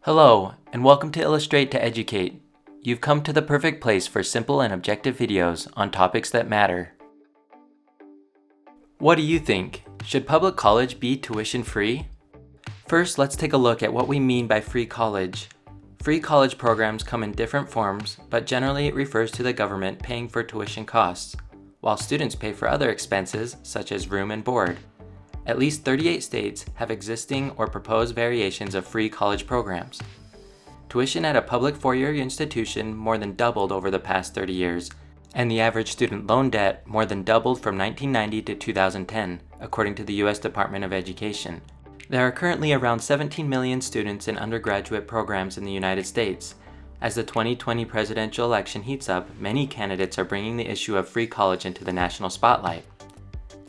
Hello, and welcome to Illustrate to Educate. You've come to the perfect place for simple and objective videos on topics that matter. What do you think? Should public college be tuition-free? First, let's take a look at what we mean by free college. Free college programs come in different forms, but generally it refers to the government paying for tuition costs, while students pay for other expenses such as room and board. At least 38 states have existing or proposed variations of free college programs. Tuition at a public four-year institution more than doubled over the past 30 years, and the average student loan debt more than doubled from 1990 to 2010, according to the U.S. Department of Education. There are currently around 17 million students in undergraduate programs in the United States. As the 2020 presidential election heats up, many candidates are bringing the issue of free college into the national spotlight.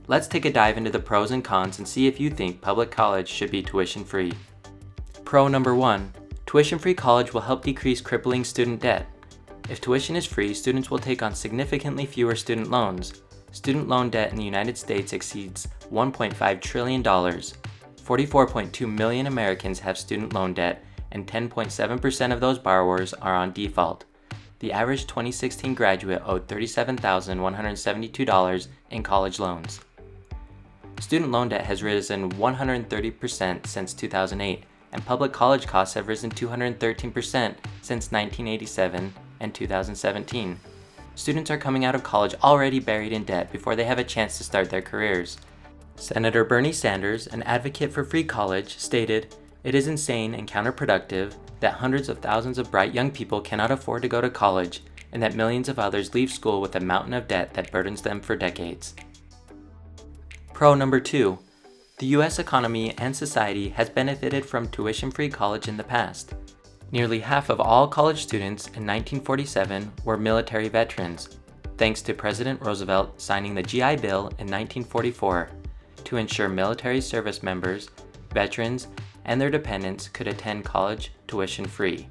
Let's take a dive into the pros and cons and see if you think public college should be tuition-free. Pro number 1. Tuition-free college will help decrease crippling student debt. If tuition is free, students will take on significantly fewer student loans. Student loan debt in the United States exceeds $1.5 trillion. 44.2 million Americans have student loan debt, and 10.7% of those borrowers are on default. The average 2016 graduate owed $37,172 in college loans. Student loan debt has risen 130% since 2008, and public college costs have risen 213% since 1987 and 2017. Students are coming out of college already buried in debt before they have a chance to start their careers. Senator Bernie Sanders, an advocate for free college, stated, "It is insane and counterproductive that hundreds of thousands of bright young people cannot afford to go to college, and that millions of others leave school with a mountain of debt that burdens them for decades." Pro number 2. The U.S. economy and society has benefited from tuition-free college in the past. Nearly half of all college students in 1947 were military veterans, thanks to President Roosevelt signing the GI Bill in 1944 to ensure military service members, veterans, and their dependents could attend college tuition-free.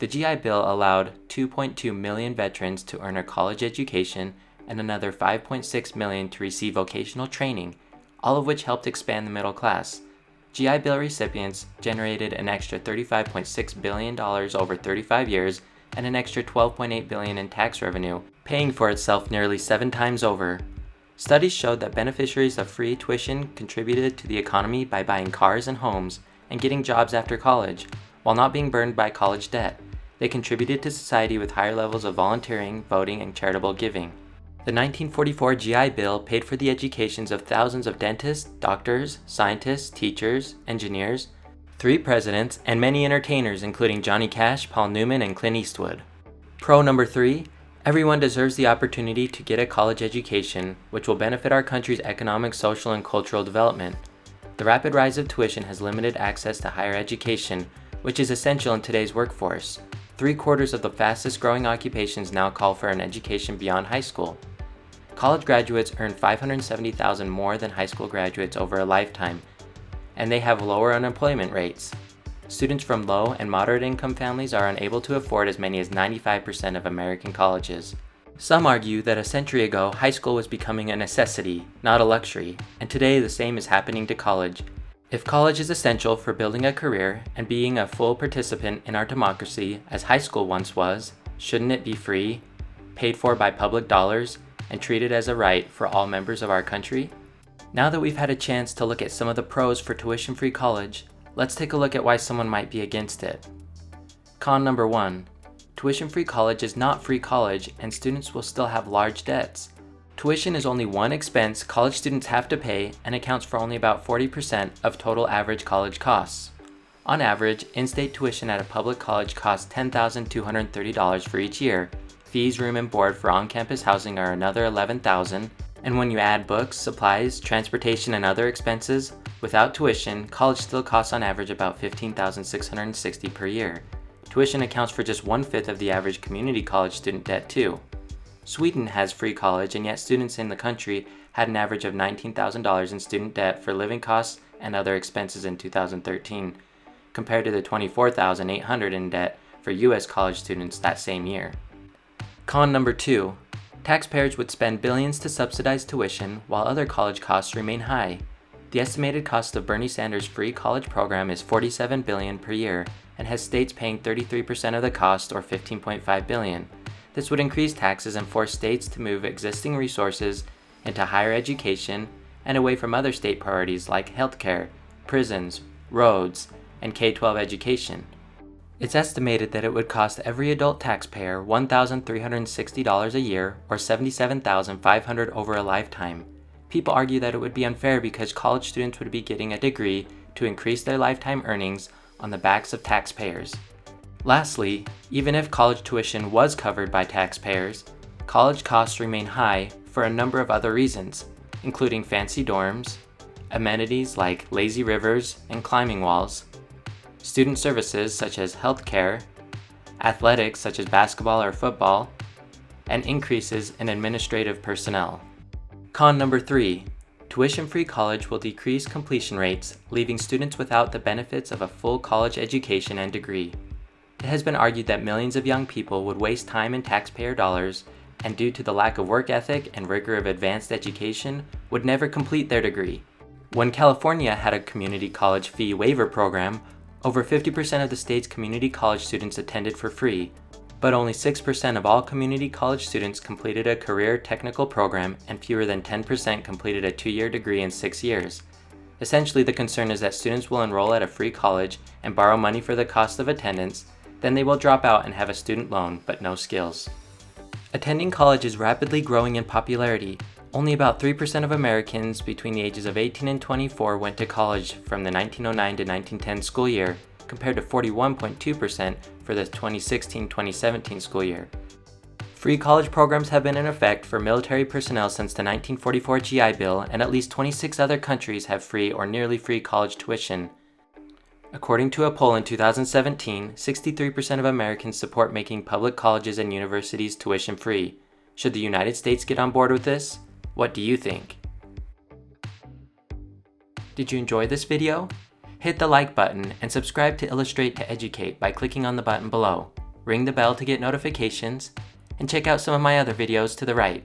The GI Bill allowed 2.2 million veterans to earn a college education and another 5.6 million to receive vocational training, all of which helped expand the middle class. GI Bill recipients generated an extra $35.6 billion over 35 years and an extra $12.8 billion in tax revenue, paying for itself nearly 7 times over. Studies showed that beneficiaries of free tuition contributed to the economy by buying cars and homes and getting jobs after college, while not being burned by college debt. They contributed to society with higher levels of volunteering, voting, and charitable giving. The 1944 GI Bill paid for the educations of thousands of dentists, doctors, scientists, teachers, engineers, 3 presidents, and many entertainers including Johnny Cash, Paul Newman, and Clint Eastwood. Pro number 3. Everyone deserves the opportunity to get a college education, which will benefit our country's economic, social, and cultural development. The rapid rise of tuition has limited access to higher education, which is essential in today's workforce. 3/4 of the fastest growing occupations now call for an education beyond high school. College graduates earn $570,000 more than high school graduates over a lifetime, and they have lower unemployment rates. Students from low and moderate income families are unable to afford as many as 95% of American colleges. Some argue that a century ago, high school was becoming a necessity, not a luxury, and today the same is happening to college. If college is essential for building a career and being a full participant in our democracy, as high school once was, shouldn't it be free, paid for by public dollars, and treated as a right for all members of our country? Now that we've had a chance to look at some of the pros for tuition-free college, let's take a look at why someone might be against it. Con number 1. Tuition-free college is not free college, and students will still have large debts. Tuition is only one expense college students have to pay and accounts for only about 40% of total average college costs. On average, in-state tuition at a public college costs $10,230 for each year. Fees, room, and board for on-campus housing are another $11,000, and when you add books, supplies, transportation, and other expenses, without tuition, college still costs on average about $15,660 per year. Tuition accounts for just 1/5 of the average community college student debt too. Sweden has free college, and yet students in the country had an average of $19,000 in student debt for living costs and other expenses in 2013, compared to the $24,800 in debt for U.S. college students that same year. Con number 2. Taxpayers would spend billions to subsidize tuition while other college costs remain high. The The estimated cost of Bernie Sanders' free college program is $47 billion per year and has states paying 33% of the cost, or $15.5 billion. This would increase taxes and force states to move existing resources into higher education and away from other state priorities like healthcare, prisons, roads, and K-12 education. It's estimated that it would cost every adult taxpayer $1,360 a year, or $77,500 over a lifetime. People argue that it would be unfair because college students would be getting a degree to increase their lifetime earnings on the backs of taxpayers. Lastly, even if college tuition was covered by taxpayers, college costs remain high for a number of other reasons, including fancy dorms, amenities like lazy rivers and climbing walls, student services such as healthcare, athletics such as basketball or football, and increases in administrative personnel. Con number 3. Tuition-free college will decrease completion rates, leaving students without the benefits of a full college education and degree. It has been argued that millions of young people would waste time and taxpayer dollars, and due to the lack of work ethic and rigor of advanced education, would never complete their degree. When California had a community college fee waiver program, over 50% of the state's community college students attended for free, but only 6% of all community college students completed a career technical program, and fewer than 10% completed a 2-year degree in 6 years. Essentially, the concern is that students will enroll at a free college and borrow money for the cost of attendance, then they will drop out and have a student loan but no skills. Attending college is rapidly growing in popularity. Only about 3% of Americans between the ages of 18 and 24 went to college from the 1909 to 1910 school year, compared to 41.2% for the 2016-2017 school year. Free college programs have been in effect for military personnel since the 1944 GI Bill, and at least 26 other countries have free or nearly free college tuition. According to a poll in 2017, 63% of Americans support making public colleges and universities tuition free. Should the United States get on board with this? What do you think? Did you enjoy this video? Hit the like button and subscribe to Illustrate to Educate by clicking on the button below. Ring the bell to get notifications, and check out some of my other videos to the right.